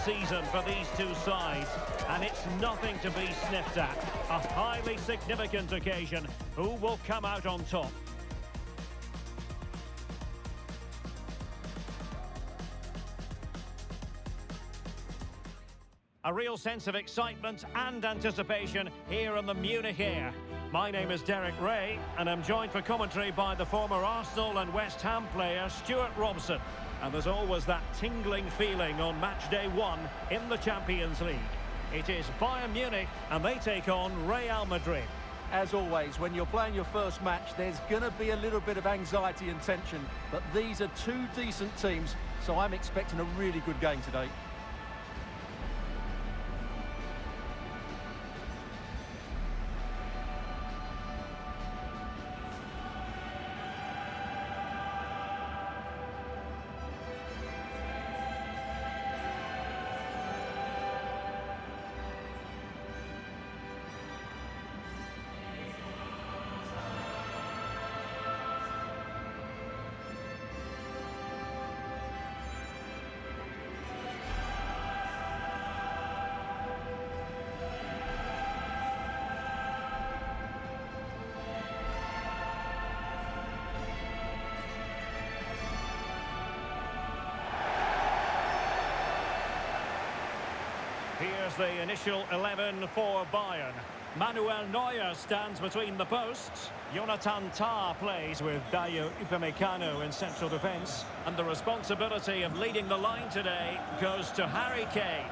season for these two sides, and it's nothing to be sniffed at. A highly significant occasion. Who will come out on top? A real sense of excitement and anticipation here in the Munich air. My name is Derek Ray, and I'm joined for commentary by the former Arsenal and West Ham player Stuart Robson. And there's always that tingling feeling on match day one in the Champions League. It is Bayern Munich, and they take on Real Madrid. As always, when you're playing your first match, there's going to be a little bit of anxiety and tension. But these are two decent teams, so I'm expecting a really good game today. Here's the initial 11 for Bayern. Manuel Neuer stands between the posts. Jonathan Tah plays with Dayo Upamecano in central defence. And the responsibility of leading the line today goes to Harry Kane.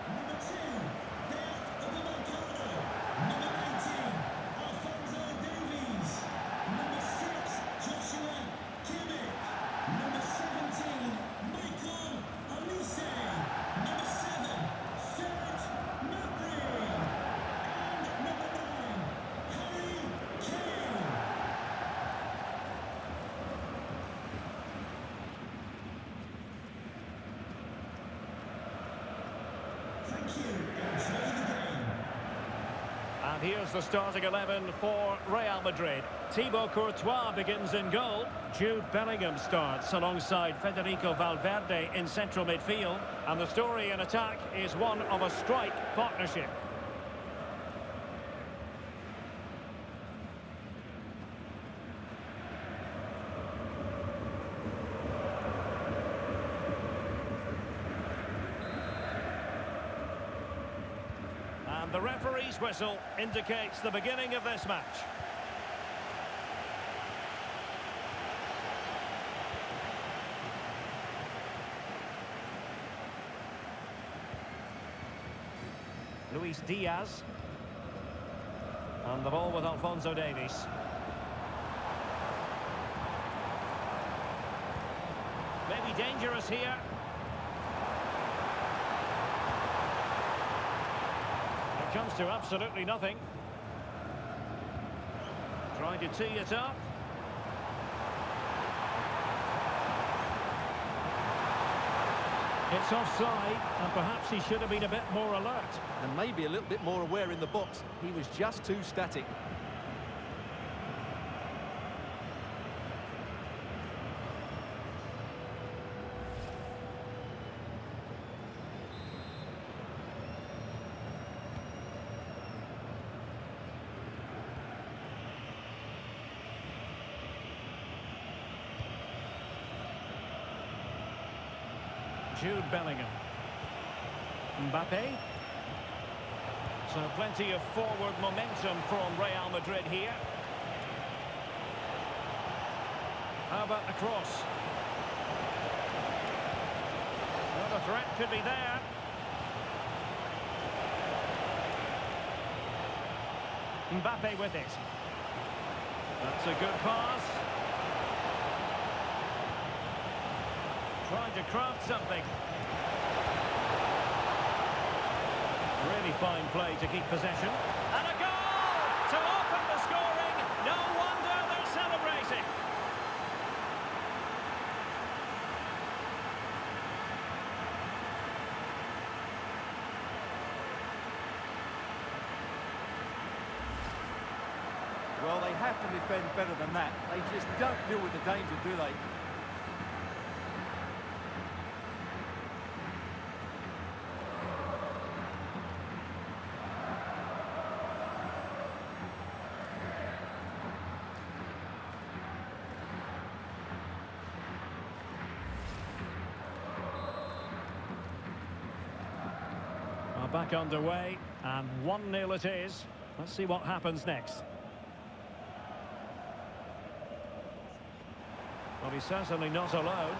And here's the starting 11 for Real Madrid. Thibaut Courtois begins in goal. Jude Bellingham starts alongside Federico Valverde in central midfield. And the story in attack is one of a strike partnership. And the referee's whistle indicates the beginning of this match. Luis Diaz. And the ball with Alphonso Davies. Maybe dangerous here. Comes to absolutely nothing. Trying to tee it up. It's offside, and perhaps he should have been a bit more alert. And maybe a little bit more aware in the box. He was just too static. Jude Bellingham. Mbappe. So plenty of forward momentum from Real Madrid here. How about the cross? Well, the threat could be there. Mbappe with it. That's a good pass. Trying to craft something. Really fine play to keep possession. And a goal to open the scoring. No wonder they're celebrating. Well, they have to defend better than that. They just don't deal with the danger, do they? Well, back underway, and 1-0 it is. Let's see what happens next. Well, he's certainly not alone,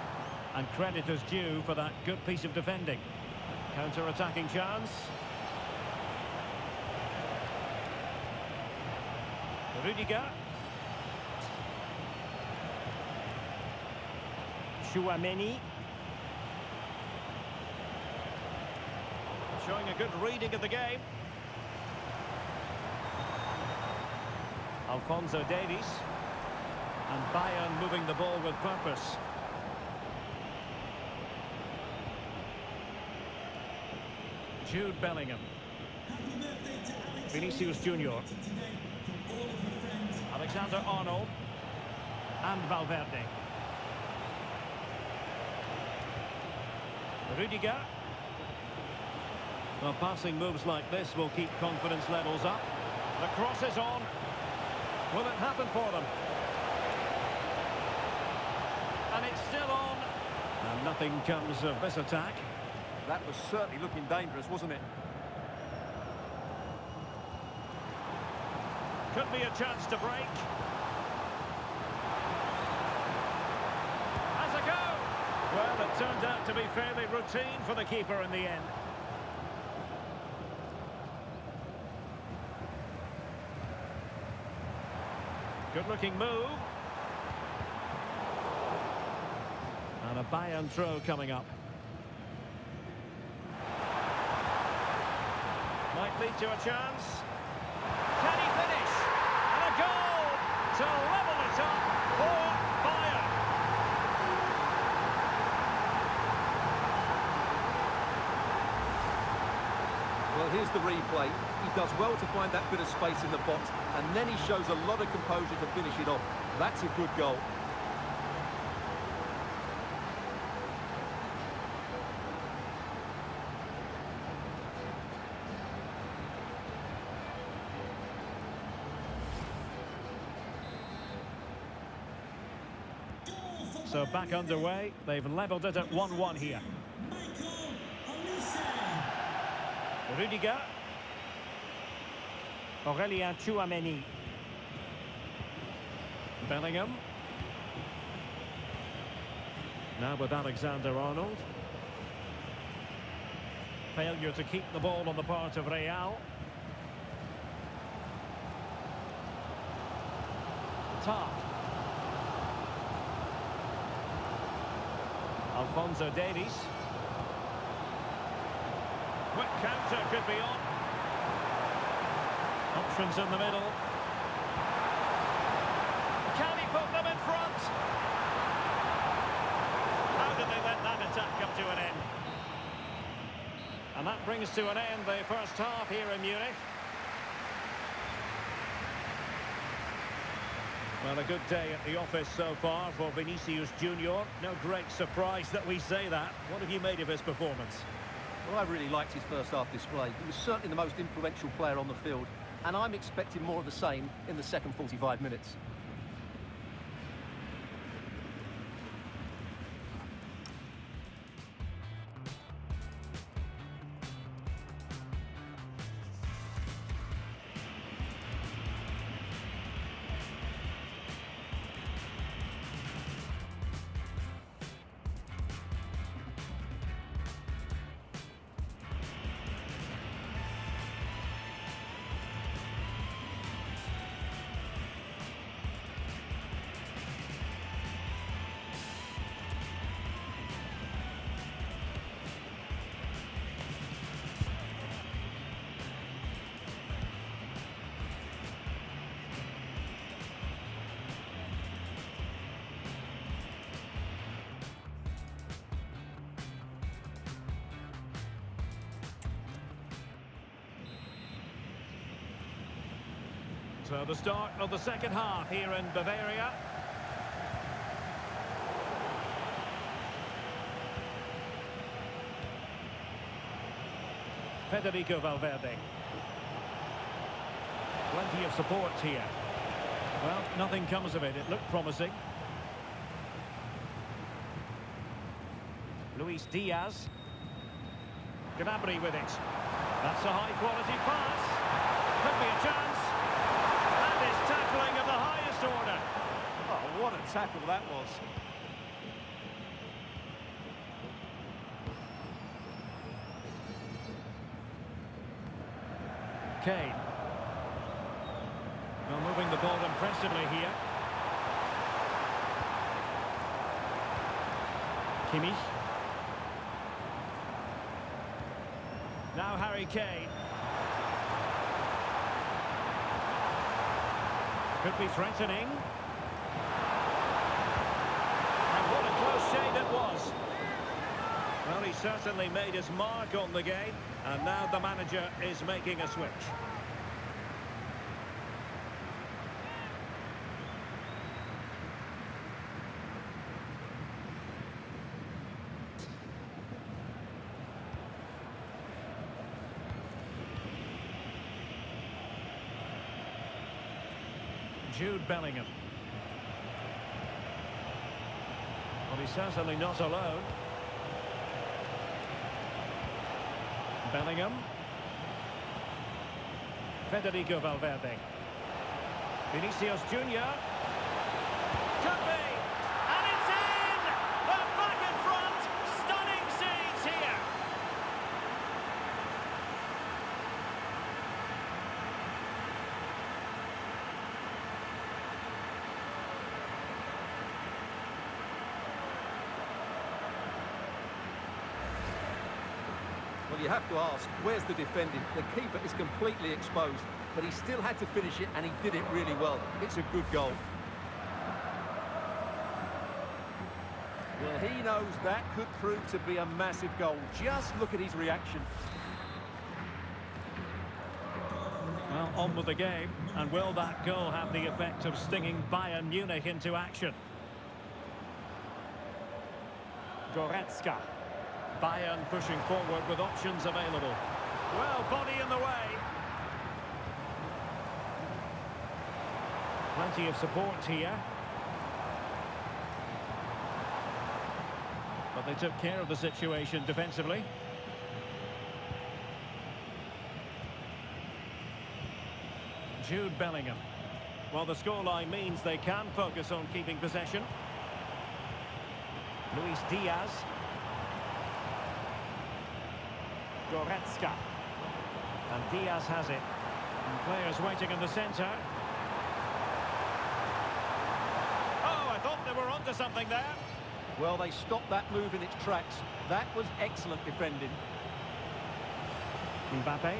and credit is due for that good piece of defending. Counter-attacking chance. Rudiger. Chouameni. Showing a good reading of the game. Alphonso Davies. And Bayern moving the ball with purpose. Jude Bellingham. Vinicius Junior. Alexander-Arnold. And Valverde. Rudiger. Well, passing moves like this will keep confidence levels up. The cross is on. Will it happen for them? And it's still on. And nothing comes of this attack. That was certainly looking dangerous, wasn't it? Could be a chance to break. Has a go! Well, it turned out to be fairly routine for the keeper in the end. Good-looking move. And a Bayern throw coming up. Might lead to a chance. Can he finish? And a goal to level it up for Bayern. Well, here's the replay. He does well to find that bit of space in the box, and then he shows a lot of composure to finish it off. That's a good goal. So back underway. They've levelled it at 1-1 here. Rudiger. Aurélien Chouameni. Bellingham. Now with Alexander-Arnold. Failure to keep the ball on the part of Real. Top. Alphonso Davies. Quick counter could be on. Options in the middle. Can he put them in front? How did they let that attack come to an end? And that brings to an end the first half here in Munich. Well, a good day at the office so far for Vinicius Junior. No great surprise that we say that. What have you made of his performance? Well, I really liked his first half display. He was certainly the most influential player on the field, and I'm expecting more of the same in the second 45 minutes. So the start of the second half here in Bavaria. Federico Valverde. Plenty of support here. Well, nothing comes of it. It looked promising. Luis Diaz. Gnabry with it. That's a high-quality pass. Could be a chance. And it's tackling of the highest order. Oh, what a tackle that was. Quem. Well, moving the ball impressively here. Kimmich. Now Harry Kane. Could be threatening. And what a close shave it was. Well, he certainly made his mark on the game. And now the manager is making a switch. Jude Bellingham. Well, he's certainly not alone. Bellingham. Federico Valverde. Vinicius Junior. Could be! And it's in! They're back in front! Stunning scenes here! Well, you have to ask, where's the defending? The keeper is completely exposed, but he still had to finish it, and he did it really well. It's a good goal. Well, he knows that could prove to be a massive goal. Just look at his reaction. Well, on with the game, and will that goal have the effect of stinging Bayern Munich into action? Goretzka. Bayern pushing forward with options available. Well, body in the way. Plenty of support here. But they took care of the situation defensively. Jude Bellingham. Well, the scoreline means they can focus on keeping possession. Luis Diaz. Goretzka. And Diaz has it. And players waiting in the centre. Oh, I thought they were onto something there. Well, they stopped that move in its tracks. That was excellent defending. Mbappe.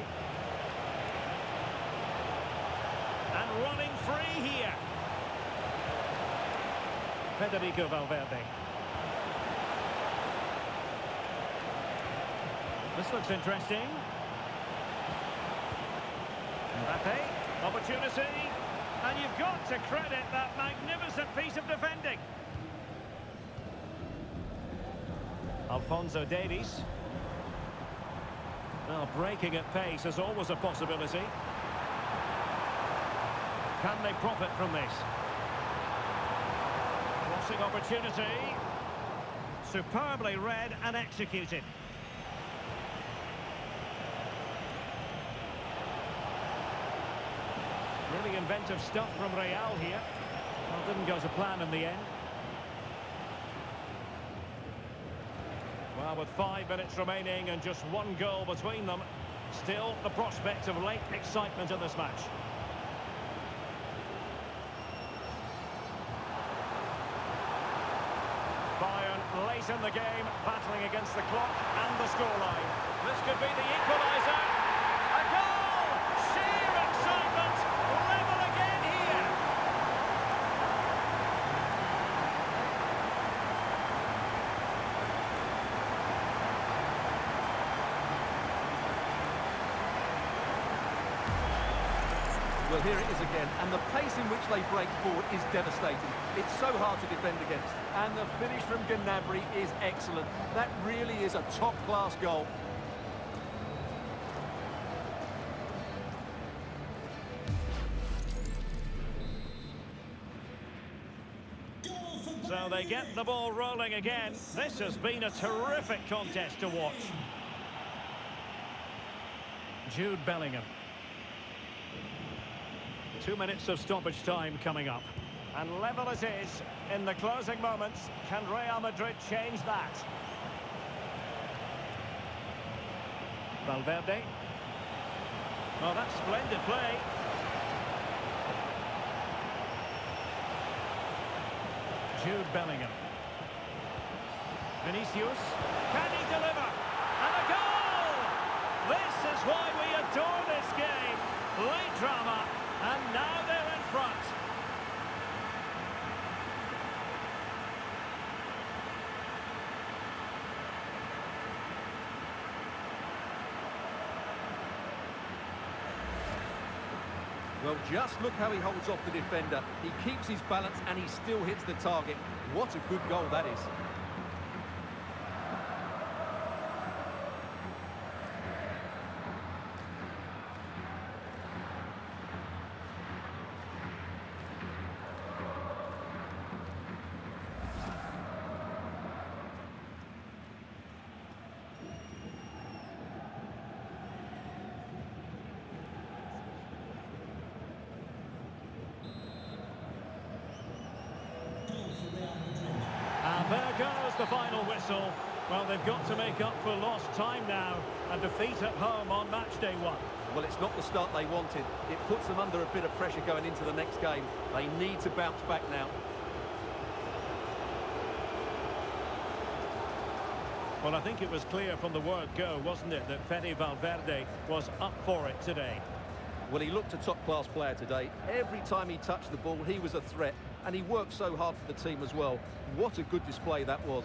And running free here. Federico Valverde. This looks interesting. Mbappe, opportunity, and you've got to credit that magnificent piece of defending. Alphonso Davies. Well, breaking at pace is always a possibility. Can they profit from this? Crossing opportunity. Superbly read and executed. Really inventive stuff from Real here. Well, didn't go to plan in the end. Well, with 5 minutes remaining and just one goal between them, still the prospect of late excitement in this match. Bayern late in the game, battling against the clock and the scoreline. This could be the equaliser. A goal! Sheer excitement! Level again here! Well, here it is again, and the pace in which they break forward is devastating. It's so hard to defend against, and the finish from Gnabry is excellent. That really is a top-class goal. So they get the ball rolling again. This has been a terrific contest to watch. Jude Bellingham. 2 minutes of stoppage time coming up. And level it is in the closing moments. Can Real Madrid change that? Valverde. Oh, that's splendid play. Jude Bellingham. Vinicius. Can he deliver? And a goal! This is why we adore this game. Late drama, and now they're in front. Well, just look how he holds off the defender. He keeps his balance and he still hits the target. What a good goal that is. And there goes the final whistle. Well, they've got to make up for lost time now. A defeat at home on match day 1. Well, it's not the start they wanted. It puts them under a bit of pressure going into the next game. They need to bounce back now. Well, I think it was clear from the word go, wasn't it, that Fede Valverde was up for it today. Well, he looked a top-class player today. Every time he touched the ball, he was a threat. And he worked so hard for the team as well. What a good display that was.